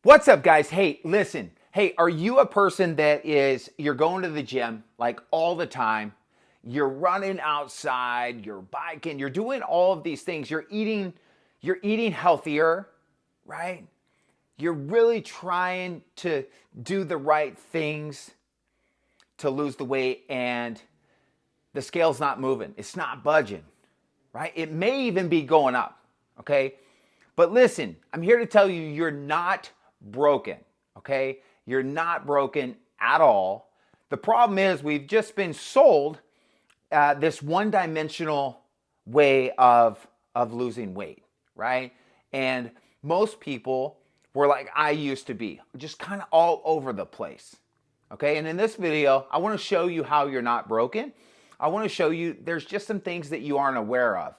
What's up, guys? Hey, listen. Hey, are you a person that you're going to the gym like all the time? You're running outside, you're biking, you're doing all of these things. You're eating healthier, right? You're really trying to do the right things to lose the weight and the scale's not moving. It's not budging, right? It may even be going up, okay? But listen, I'm here to tell you you're not broken, okay? You're not broken at all. The problem is we've just been sold this one-dimensional way of losing weight, right? And most people were like I used to be, just kind of all over the place. Okay, and in this video, I want to show you how you're not broken. I want to show you there's just some things that you aren't aware of.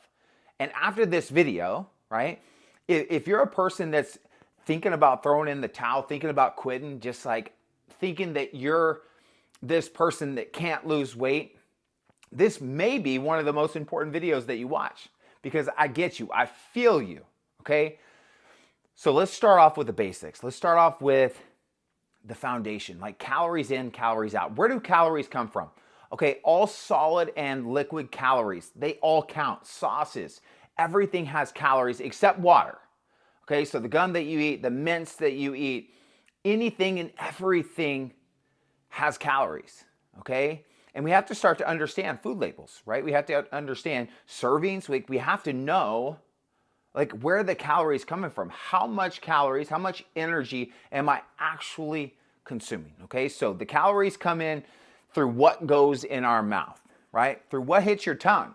And after this video, right, if you're a person that's thinking about throwing in the towel, thinking about quitting, just like thinking that you're this person that can't lose weight, this may be one of the most important videos that you watch because I get you, I feel you, okay? So let's start off with the basics. Let's start off with the foundation, like calories in, calories out. Where do calories come from? Okay, all solid and liquid calories, they all count. Sauces, everything has calories except water. Okay, so the gum that you eat, the mints that you eat, anything and everything has calories, okay? And we have to start to understand food labels, right? We have to understand servings. We have to know like where the calories coming from. How much calories, how much energy am I actually consuming, okay? So the calories come in through what goes in our mouth, right? Through what hits your tongue,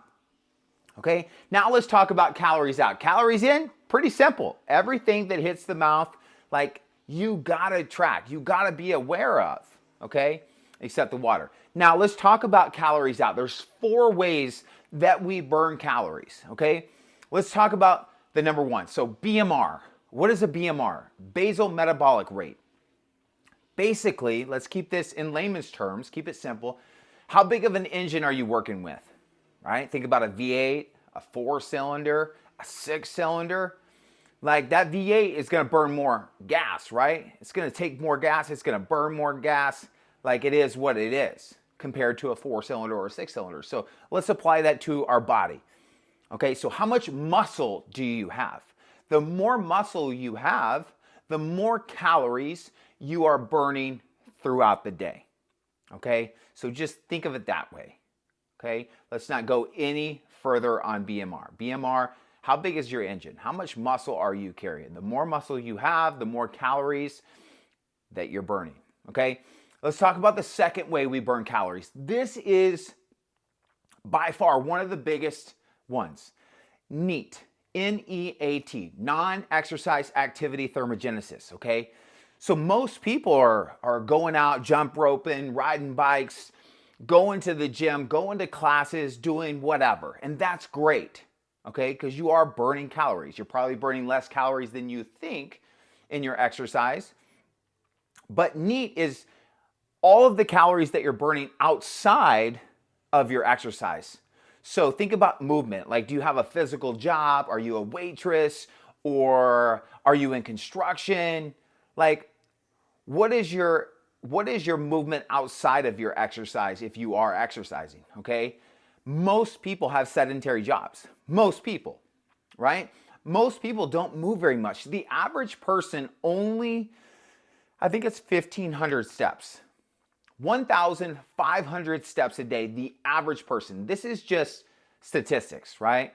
okay? Now let's talk about calories out. Calories in, pretty simple. Everything that hits the mouth, like you gotta track, you gotta be aware of, okay? Except the water. Now let's talk about calories out. There's 4 ways that we burn calories, okay? Let's talk about the number 1. So BMR. What is a BMR? Basal metabolic rate. Basically, let's keep this in layman's terms, keep it simple. How big of an engine are you working with, right? Think about a V8, a 4-cylinder, a 6-cylinder. Like that V8 is gonna burn more gas, right? It's gonna take more gas, it's gonna burn more gas. Like it is what it is compared to a 4-cylinder or a 6-cylinder. So let's apply that to our body. Okay, so how much muscle do you have? The more muscle you have, the more calories you are burning throughout the day. Okay, so just think of it that way. Okay, let's not go any further on BMR. BMR, how big is your engine? How much muscle are you carrying? The more muscle you have, the more calories that you're burning. Okay, let's talk about the second way we burn calories. This is by far one of the biggest ones. NEAT, N-E-A-T, non-exercise activity thermogenesis, okay? So most people are going out, jump roping, riding bikes, going to the gym, going to classes, doing whatever. And that's great, okay? Because you are burning calories. You're probably burning less calories than you think in your exercise. But NEAT is all of the calories that you're burning outside of your exercise. So think about movement. Like, do you have a physical job? Are you a waitress? Or are you in construction? Like, what is your movement outside of your exercise if you are exercising, okay? Most people have sedentary jobs. Most people, right? Most people don't move very much. The average person only, I think it's 1,500 steps. 1,500 steps a day, the average person. This is just statistics, right?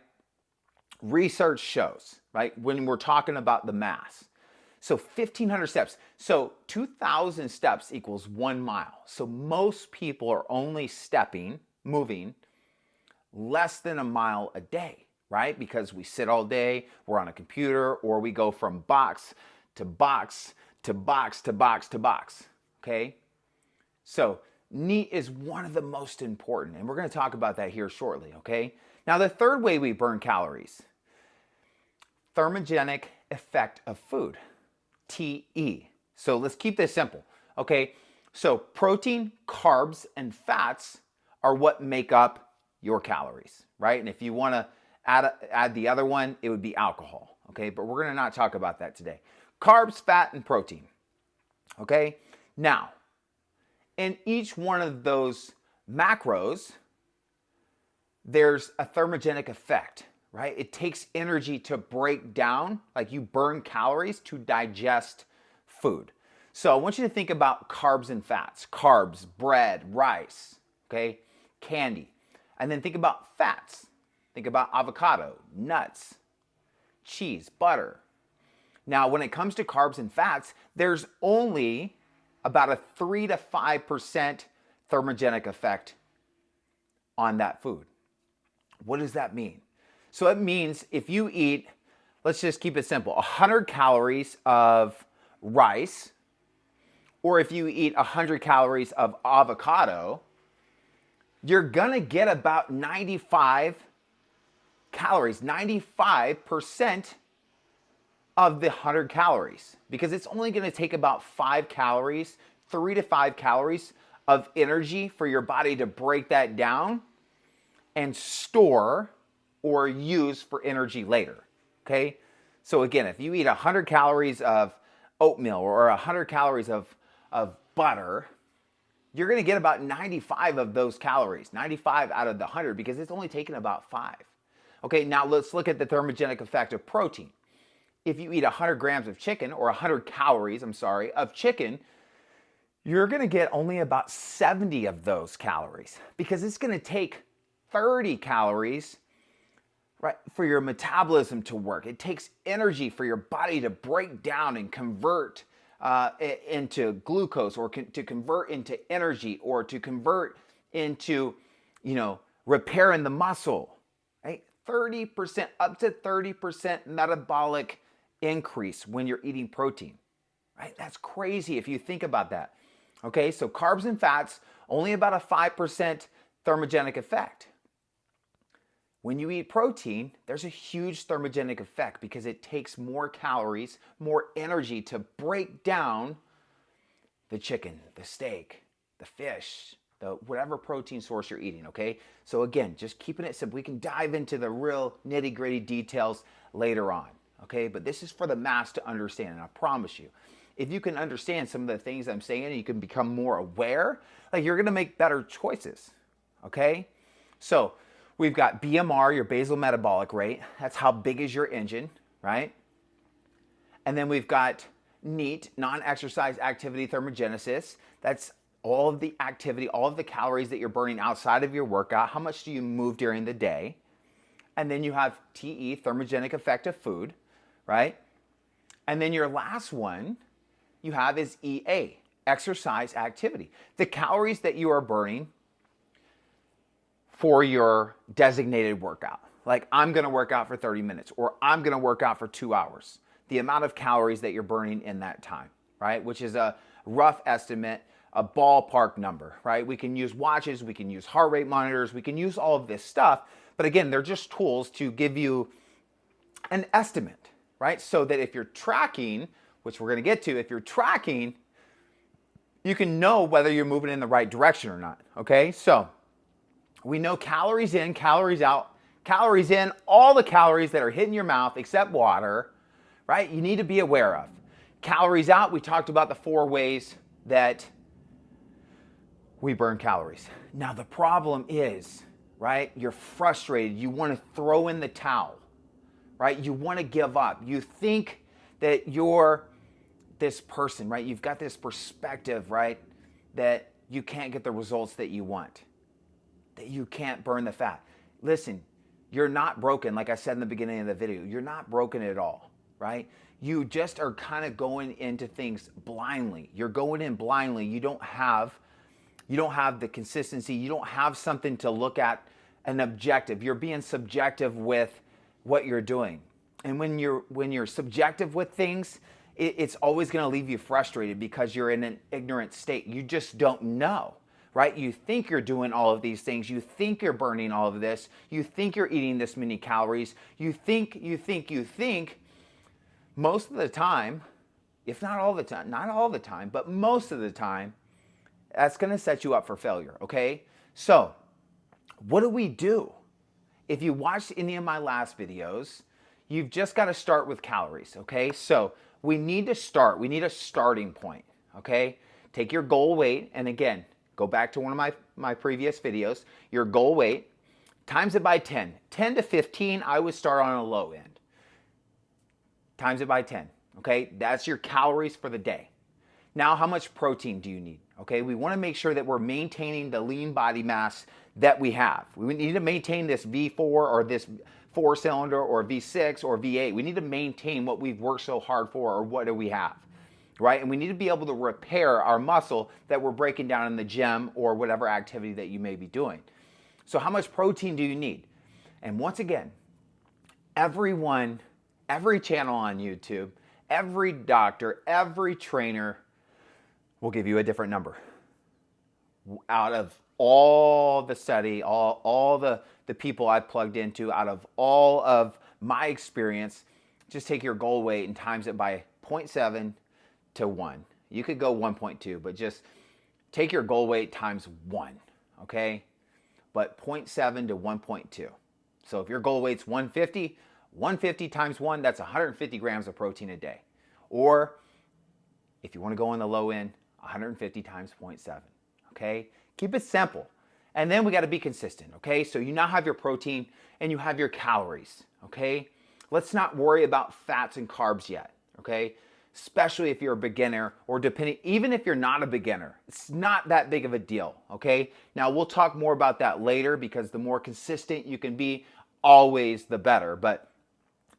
Research shows, right? When we're talking about the mass. So 1,500 steps. So 2,000 steps equals 1 mile. So most people are only moving less than a mile a day, right? Because we sit all day, we're on a computer, or we go from box to box to box to box to box, okay? So NEAT is one of the most important, and we're going to talk about that here shortly, okay? Now, the third way we burn calories, thermogenic effect of food, TE. So let's keep this simple, okay? So protein, carbs, and fats are what make up your calories, right? And if you want to add the other one, it would be alcohol. okay? But we're gonna not talk about that today. Carbs, fat, and protein, okay? Now, in each one of those macros, there's a thermogenic effect, right? It takes energy to break down, like you burn calories to digest food. So I want you to think about carbs and fats. Carbs, bread, rice, okay? Candy. And then think about fats. Think about avocado, nuts, cheese, butter. Now, when it comes to carbs and fats, there's only about a 3 to 5% thermogenic effect on that food. What does that mean? So it means if you eat, let's just keep it simple, 100 calories of rice, or if you eat 100 calories of avocado, you're gonna get about 95 calories, 95% of the 100 calories, because it's only gonna take about 5 calories, 3 to 5 calories of energy for your body to break that down and store or use for energy later, okay? So again, if you eat 100 calories of oatmeal or 100 calories of butter, you're gonna get about 95 of those calories, 95 out of the 100, because it's only taken about 5. Okay, now let's look at the thermogenic effect of protein. If you eat 100 grams of chicken, or 100 calories, of chicken, you're gonna get only about 70 of those calories, because it's gonna take 30 calories, right, for your metabolism to work. It takes energy for your body to break down and convert into glucose, or to convert into energy, or to convert into, repairing the muscle, right? 30%, up to 30% metabolic increase when you're eating protein, right? That's crazy if you think about that. Okay, so carbs and fats, only about a 5% thermogenic effect. When you eat protein, there's a huge thermogenic effect, because it takes more calories, more energy to break down the chicken, the steak, the fish, the whatever protein source you're eating, okay? So again, just keeping it simple. We can dive into the real nitty-gritty details later on, okay? But this is for the mass to understand, and I promise you, if you can understand some of the things I'm saying and you can become more aware, like, you're gonna make better choices, okay? So we've got BMR, your basal metabolic rate. That's how big is your engine, right? And then we've got NEAT, non-exercise activity thermogenesis. That's all of the activity, all of the calories that you're burning outside of your workout. How much do you move during the day? And then you have TE, thermogenic effect of food, right? And then your last one you have is EA, exercise activity. The calories that you are burning for your designated workout. Like, I'm gonna work out for 30 minutes, or I'm gonna work out for 2 hours. The amount of calories that you're burning in that time, right? Which is a rough estimate, a ballpark number, right? We can use watches, we can use heart rate monitors, we can use all of this stuff. But again, they're just tools to give you an estimate, right? So that if you're tracking, which we're gonna get to, if you're tracking, you can know whether you're moving in the right direction or not, okay? So we know calories in, calories out. Calories in, all the calories that are hitting your mouth except water, right? You need to be aware of. Calories out, we talked about the 4 ways that we burn calories. Now the problem is, right? You're frustrated. You want to throw in the towel, right? You want to give up. You think that you're this person, right? You've got this perspective, right? That you can't get the results that you want, that you can't burn the fat. Listen, you're not broken. Like I said in the beginning of the video, you're not broken at all, right? You just are kind of going into things blindly. You're going in blindly. You don't have the consistency. You don't have something to look at, an objective. You're being subjective with what you're doing. And when you're subjective with things, it's always going to leave you frustrated, because you're in an ignorant state. You just don't know, right? You think you're doing all of these things. You think you're burning all of this. You think you're eating this many calories. You think. Most of the time, if not all the time, not all the time, but most of the time, that's going to set you up for failure, okay? So what do we do? If you watched any of my last videos, you've just got to start with calories, okay? So we need to start. We need a starting point, okay? Take your goal weight, and again, go back to one of my previous videos. Your goal weight, times it by 10. 10 to 15, I would start on a low end. Times it by 10, okay? That's your calories for the day. Now, how much protein do you need? Okay, we want to make sure that we're maintaining the lean body mass that we have. We need to maintain this V4 or this 4-cylinder or V6 or V8. We need to maintain what we've worked so hard for, or what do we have, right? And we need to be able to repair our muscle that we're breaking down in the gym or whatever activity that you may be doing. So how much protein do you need? And once again, everyone, every channel on YouTube, every doctor, every trainer will give you a different number. Out of all the study, all the people I've plugged into, out of all of my experience, just take your goal weight and times it by 0.7 to 1. You could go 1.2, but just take your goal weight times 1, okay? But 0.7 to 1.2. So if your goal weight's 150, 150 times 1, that's 150 grams of protein a day. Or if you want to go on the low end, 150 times 0.7, okay? Keep it simple. And then we got to be consistent, okay? So you now have your protein and you have your calories, okay? Let's not worry about fats and carbs yet, okay? Especially if you're a beginner, or depending, even if you're not a beginner, it's not that big of a deal, okay? Now we'll talk more about that later, because the more consistent you can be, always the better. But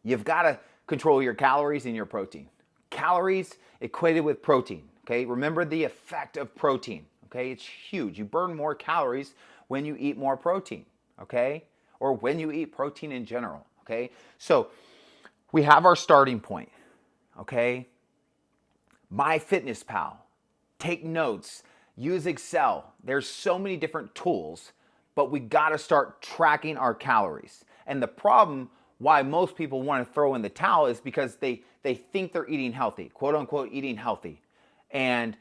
you've got to control your calories and your protein. Calories equated with protein. Okay, remember the effect of protein. Okay, it's huge. You burn more calories when you eat more protein. Okay, or when you eat protein in general. Okay, so we have our starting point. Okay, MyFitnessPal. Take notes. Use Excel. There's so many different tools, but we got to start tracking our calories. And the problem why most people want to throw in the towel is because they think they're eating healthy, quote unquote eating healthy. And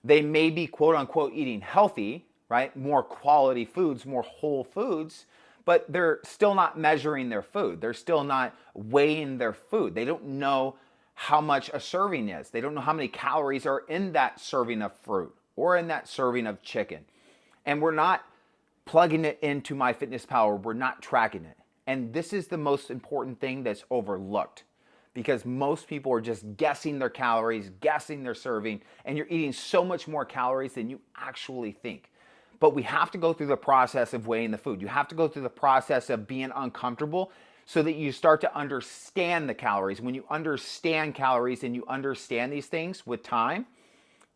they may be quote unquote eating healthy, right? More quality foods, more whole foods, but they're still not measuring their food. They're still not weighing their food. They don't know how much a serving is. They don't know how many calories are in that serving of fruit or in that serving of chicken. And we're not plugging it into MyFitnessPal. We're not tracking it. And this is the most important thing that's overlooked, because most people are just guessing their calories, guessing their serving, and you're eating so much more calories than you actually think. But we have to go through the process of weighing the food. You have to go through the process of being uncomfortable so that you start to understand the calories. When you understand calories and you understand these things with time,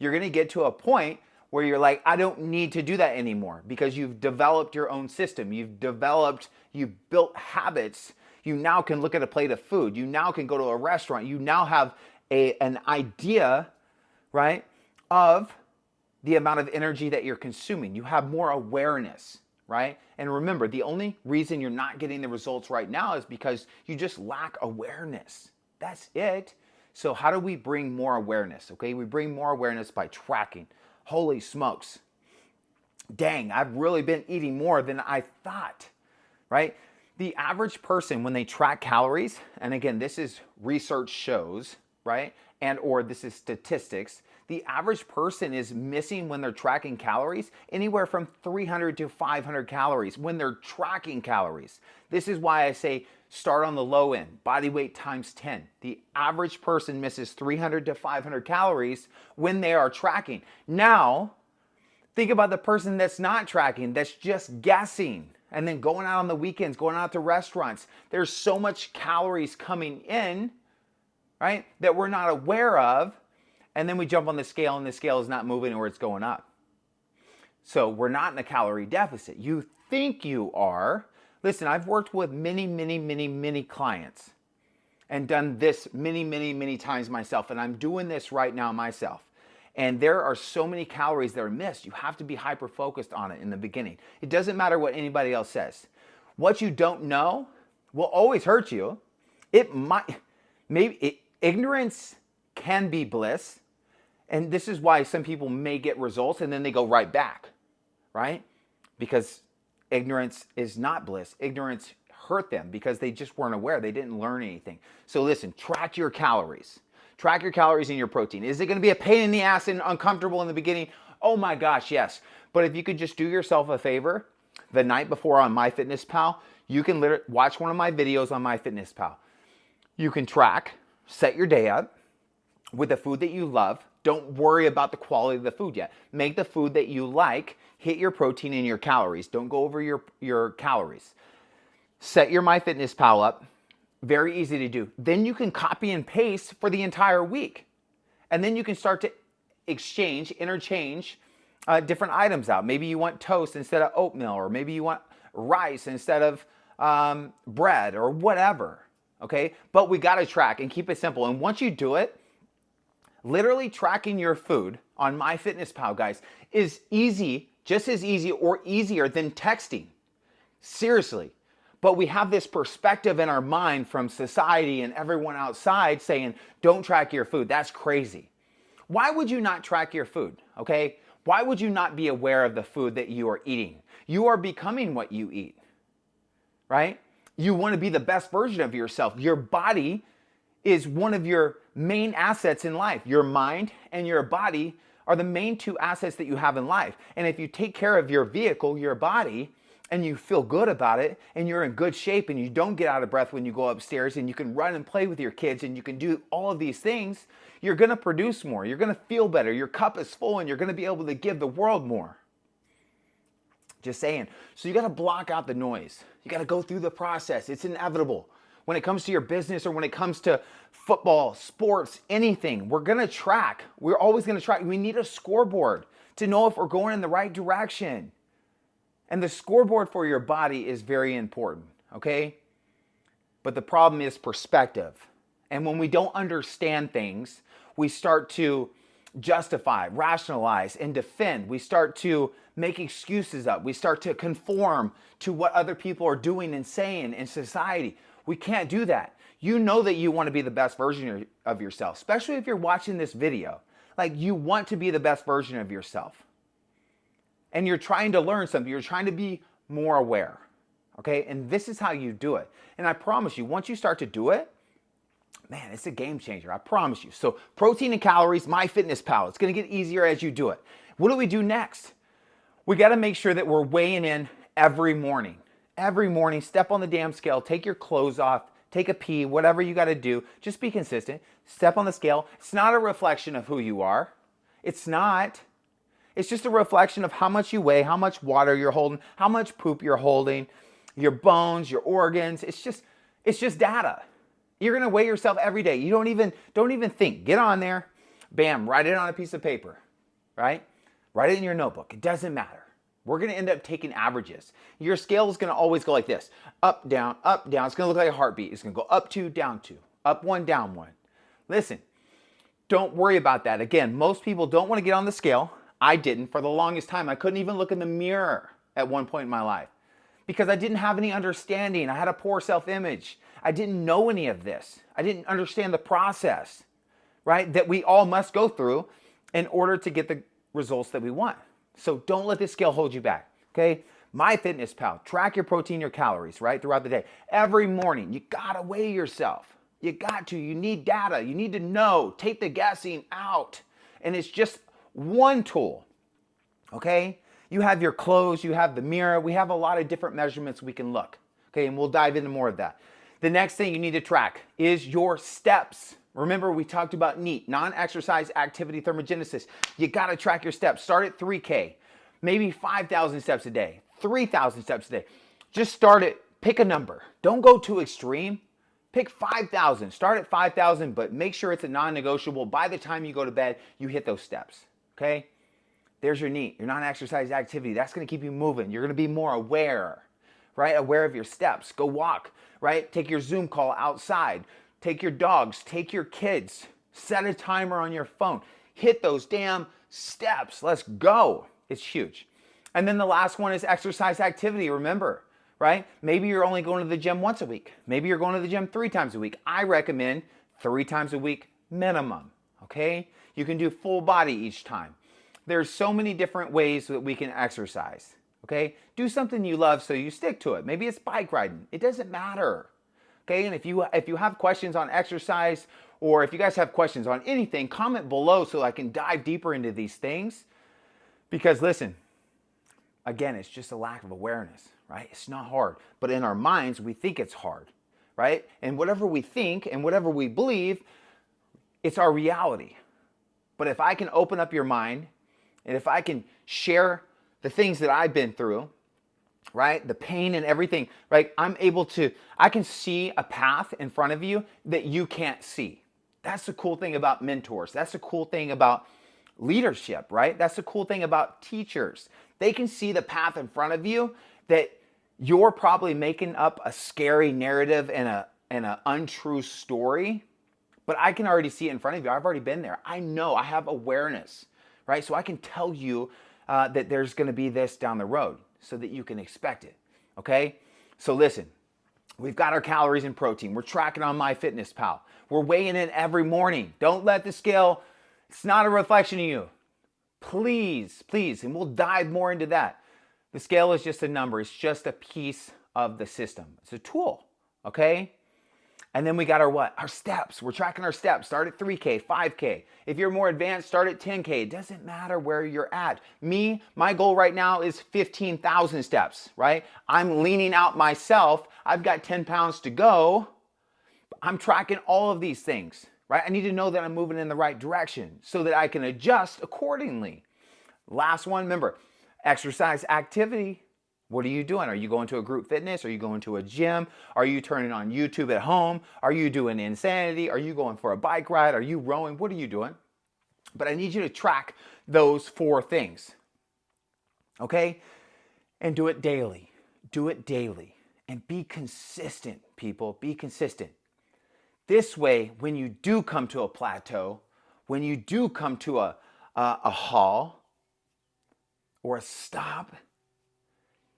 you're going to get to a point where you're like, I don't need to do that anymore, because you've developed your own system. You've built habits. You now can look at a plate of food. You now can go to a restaurant. You now have an idea, right, of the amount of energy that you're consuming. You have more awareness, right? And remember, the only reason you're not getting the results right now is because you just lack awareness. That's it. So how do we bring more awareness? Okay, we bring more awareness by tracking. Holy smokes. Dang, I've really been eating more than I thought, right? The average person, when they track calories, and again, this is research shows, right? And or this is statistics. The average person is missing, when they're tracking calories, anywhere from 300 to 500 calories when they're tracking calories. This is why I say start on the low end, body weight times 10. The average person misses 300 to 500 calories when they are tracking. Now, think about the person that's not tracking, that's just guessing, and then going out on the weekends, going out to restaurants. There's so much calories coming in, right, that we're not aware of. And then we jump on the scale and the scale is not moving, or it's going up. So we're not in a calorie deficit. You think you are. Listen, I've worked with many clients and done this many times myself. And I'm doing this right now myself. And there are so many calories that are missed. You have to be hyper-focused on it in the beginning. It doesn't matter what anybody else says. What you don't know will always hurt you. Ignorance can be bliss. And this is why some people may get results and then they go right back, right? Because ignorance is not bliss. Ignorance hurt them because they just weren't aware. They didn't learn anything. So listen, track your calories. Track your calories and your protein. Is it going to be a pain in the ass and uncomfortable in the beginning? Oh my gosh, yes. But if you could just do yourself a favor, the night before on MyFitnessPal, you can literally watch one of my videos on MyFitnessPal. You can track, set your day up with the food that you love. Don't worry about the quality of the food yet. Make the food that you like, hit your protein and your calories. Don't go over your calories. Set your MyFitnessPal up. Very easy to do. Then you can copy and paste for the entire week. And then you can start to interchange different items out. Maybe you want toast instead of oatmeal, or maybe you want rice instead of bread, or whatever. Okay? But we got to track and keep it simple. And once you do it, literally tracking your food on MyFitnessPal, guys, is easy, just as easy or easier than texting. Seriously. But we have this perspective in our mind from society and everyone outside saying, don't track your food. That's crazy. Why would you not track your food? Okay? Why would you not be aware of the food that you are eating? You are becoming what you eat, right? You want to be the best version of yourself. Your body is one of your main assets in life. Your mind and your body are the main two assets that you have in life. And if you take care of your vehicle, your body, and you feel good about it, and you're in good shape, and you don't get out of breath when you go upstairs, and you can run and play with your kids, and you can do all of these things, you're gonna produce more. You're gonna feel better. Your cup is full, and you're gonna be able to give the world more. Just saying. So you gotta block out the noise. You gotta go through the process. It's inevitable. When it comes to your business, or when it comes to football, sports, anything, we're gonna track. We're always gonna track. We need a scoreboard to know if we're going in the right direction. And the scoreboard for your body is very important, okay? But the problem is perspective. And when we don't understand things, we start to justify, rationalize, and defend. We start to make excuses up. We start to conform to what other people are doing and saying in society. We can't do that. You know that you want to be the best version of yourself, especially if you're watching this video. Like, you want to be the best version of yourself. And you're trying to learn something. You're trying to be more aware. Okay? And this is how you do it. And I promise you, once you start to do it, man, it's a game changer. I promise you. So protein and calories, MyFitnessPal. It's going to get easier as you do it. What do we do next? We got to make sure that we're weighing in every morning. Every morning, step on the damn scale, take your clothes off, take a pee, whatever you got to do. Just be consistent. Step on the scale. It's not a reflection of who you are. It's not. It's just a reflection of how much you weigh, how much water you're holding, how much poop you're holding, your bones, your organs. It's just data. You're going to weigh yourself every day. You don't even think. Get on there. Bam, write it on a piece of paper, right? Write it in your notebook. It doesn't matter. We're going to end up taking averages. Your scale is going to always go like this. Up, down, up, down. It's going to look like a heartbeat. It's going to go up 2, down 2. Up 1, down 1. Listen, don't worry about that. Again, most people don't want to get on the scale. I didn't for the longest time. I couldn't even look in the mirror at one point in my life because I didn't have any understanding. I had a poor self-image. I didn't know any of this. I didn't understand the process, right, that we all must go through in order to get the results that we want. So don't let this scale hold you back, okay? MyFitnessPal, track your protein, your calories, right, throughout the day. Every morning, you gotta weigh yourself. You got to. You need data. You need to know. Take the guessing out. And it's just one tool, okay? You have your clothes, you have the mirror. We have a lot of different measurements we can look, okay? And we'll dive into more of that. The next thing you need to track is your steps. Remember, we talked about NEAT, non-exercise activity thermogenesis. You got to track your steps. Start at 3K, maybe 5,000 steps a day, 3,000 steps a day. Just start it. Pick a number. Don't go too extreme. Pick 5,000. Start at 5,000, but make sure it's a non-negotiable. By the time you go to bed, you hit those steps, okay? There's your NEAT, your non-exercise activity. That's going to keep you moving. You're going to be more aware, right? Aware of your steps. Go walk, right? Take your Zoom call outside. Take your dogs, take your kids, set a timer on your phone. Hit those damn steps. Let's go. It's huge. And then the last one is exercise activity. Remember, right? Maybe you're only going to the gym once a week. Maybe you're going to the gym 3 times a week. I recommend 3 times a week minimum, okay? You can do full body each time. There's so many different ways that we can exercise, Okay? Do something you love so you stick to it. Maybe it's bike riding. It doesn't matter. Okay? And if you have questions on exercise, or if you guys have questions on anything, comment below so I can dive deeper into these things. Because listen, again, it's just a lack of awareness, right? It's not hard. But in our minds, we think it's hard, right? And whatever we think and whatever we believe, it's our reality. But if I can open up your mind, and if I can share the things that I've been through, right? The pain and everything, right? I can see a path in front of you that you can't see. That's the cool thing about mentors. That's the cool thing about leadership, right? That's the cool thing about teachers. They can see the path in front of you that you're probably making up a scary narrative and an untrue story, but I can already see it in front of you. I've already been there. I know, I have awareness, right? So I can tell you that there's going to be this down the road so that you can expect it, okay? So listen, we've got our calories and protein. We're tracking on MyFitnessPal. We're weighing in every morning. Don't let the scale, it's not a reflection of you. Please, and we'll dive more into that. The scale is just a number. It's just a piece of the system. It's a tool, okay? And then we got our what? Our steps. We're tracking our steps. Start at 3K, 5K. If you're more advanced, start at 10K. It doesn't matter where you're at. My goal right now is 15,000 steps, right? I'm leaning out myself. I've got 10 pounds to go. I'm tracking all of these things, right? I need to know that I'm moving in the right direction so that I can adjust accordingly. Last one, remember, exercise activity. What are you doing? Are you going to a group fitness? Are you going to a gym? Are you turning on YouTube at home? Are you doing Insanity? Are you going for a bike ride? Are you rowing? What are you doing? But I need you to track those 4 things, okay? And do it daily. Do it daily. And be consistent, people. Be consistent. This way, when you do come to a plateau, when you do come to a halt or a stop,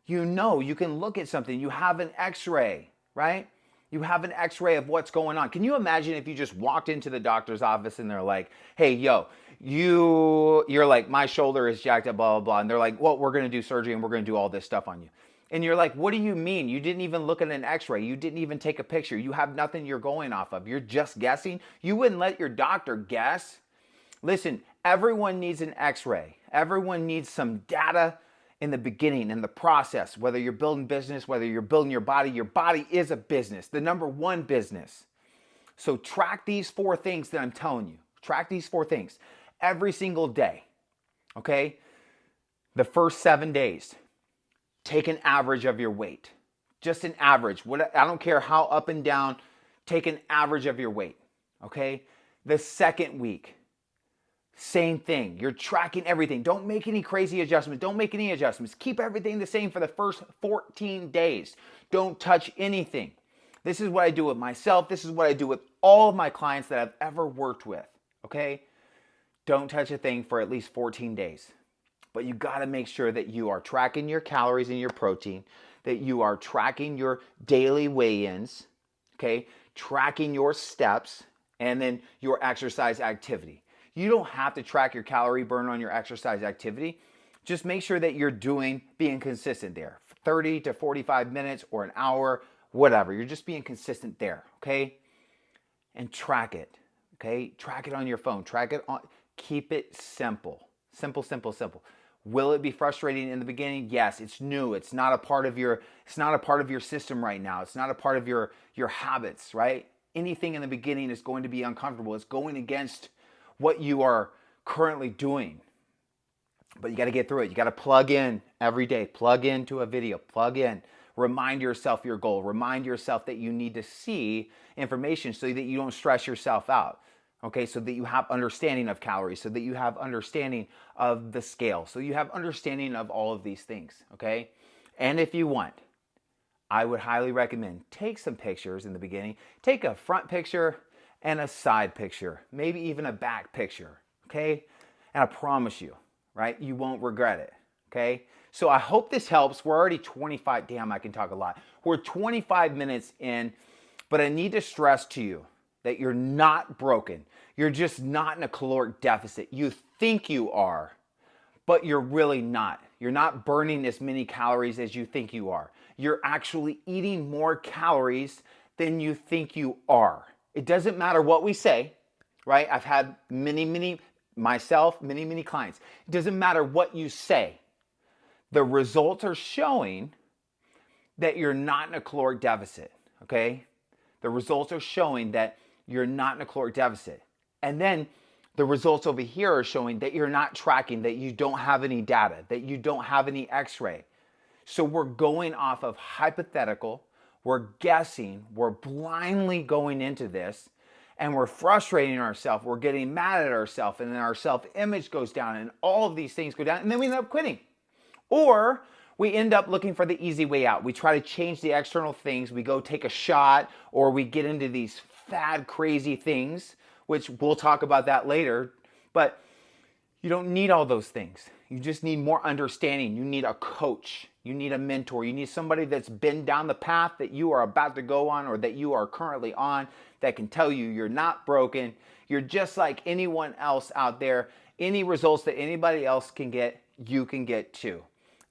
you know, you can look at something. You have an x-ray, right? You have an x-ray of what's going on. Can you imagine if you just walked into the doctor's office and they're like, hey, yo, you're like, my shoulder is jacked up, blah, blah, blah. And they're like, well, we're going to do surgery and we're going to do all this stuff on you. And you're like, what do you mean? You didn't even look at an x-ray. You didn't even take a picture. You have nothing you're going off of. You're just guessing. You wouldn't let your doctor guess. Listen, everyone needs an x-ray. Everyone needs some data in the beginning, in the process, whether you're building business, whether you're building your body is a business, the number one business. So track these 4 things that I'm telling you. Track these 4 things every single day, okay? The first 7 days, take an average of your weight. Just an average. I don't care how up and down, take an average of your weight, okay? The second week, same thing. You're tracking everything. Don't make any crazy adjustments. Don't make any adjustments. Keep everything the same for the first 14 days. Don't touch anything. This is what I do with myself. This is what I do with all of my clients that I've ever worked with, okay? Don't touch a thing for at least 14 days. But you got to make sure that you are tracking your calories and your protein, that you are tracking your daily weigh-ins, okay? Tracking your steps, and then your exercise activity. You don't have to track your calorie burn on your exercise activity. Just make sure that you're being consistent there. 30 to 45 minutes or an hour, whatever. You're just being consistent there, okay? And track it, okay? Track it on your phone. Keep it simple. Simple, simple, simple. Will it be frustrating in the beginning? Yes, it's new. It's not a part of your system right now. It's not a part of your habits, right? Anything in the beginning is going to be uncomfortable. It's going against what you are currently doing. But you got to get through it. You got to plug in every day. Plug into a video. Plug in. Remind yourself your goal. Remind yourself that you need to see information so that you don't stress yourself out. Okay, so that you have understanding of calories, so that you have understanding of the scale, so you have understanding of all of these things, okay? And if you want, I would highly recommend take some pictures in the beginning. Take a front picture and a side picture, maybe even a back picture, okay? And I promise you, right, you won't regret it, okay? So I hope this helps. We're already 25, damn, I can talk a lot. We're 25 minutes in, but I need to stress to you that you're not broken. You're just not in a caloric deficit. You think you are, but you're really not. You're not burning as many calories as you think you are. You're actually eating more calories than you think you are. It doesn't matter what we say, right? I've had many clients. It doesn't matter what you say. The results are showing that you're not in a caloric deficit, okay? The results are showing that you're not in a caloric deficit. And then the results over here are showing that you're not tracking, that you don't have any data, that you don't have any x-ray. So we're going off of hypothetical, we're guessing, we're blindly going into this, and we're frustrating ourselves, we're getting mad at ourselves, and then our self-image goes down, and all of these things go down, and then we end up quitting. Or we end up looking for the easy way out. We try to change the external things, we go take a shot, or we get into these fad, crazy things, which we'll talk about that later, but you don't need all those things. You just need more understanding. You need a coach. You need a mentor. You need somebody that's been down the path that you are about to go on or that you are currently on that can tell you you're not broken. You're just like anyone else out there. Any results that anybody else can get, you can get too.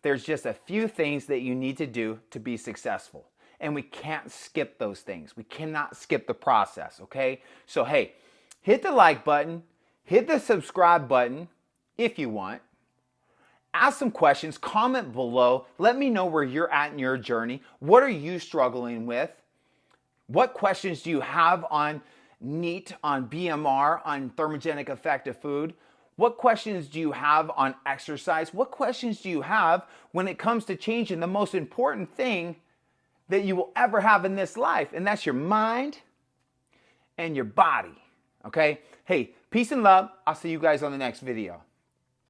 There's just a few things that you need to do to be successful. And we can't skip those things. We cannot skip the process, okay? So hey, hit the like button, hit the subscribe button if you want. Ask some questions, comment below. Let me know where you're at in your journey. What are you struggling with? What questions do you have on NEAT, on BMR, on thermogenic effect of food? What questions do you have on exercise? What questions do you have when it comes to changing the most important thing that you will ever have in this life? And that's your mind and your body. Okay? Hey, peace and love. I'll see you guys on the next video.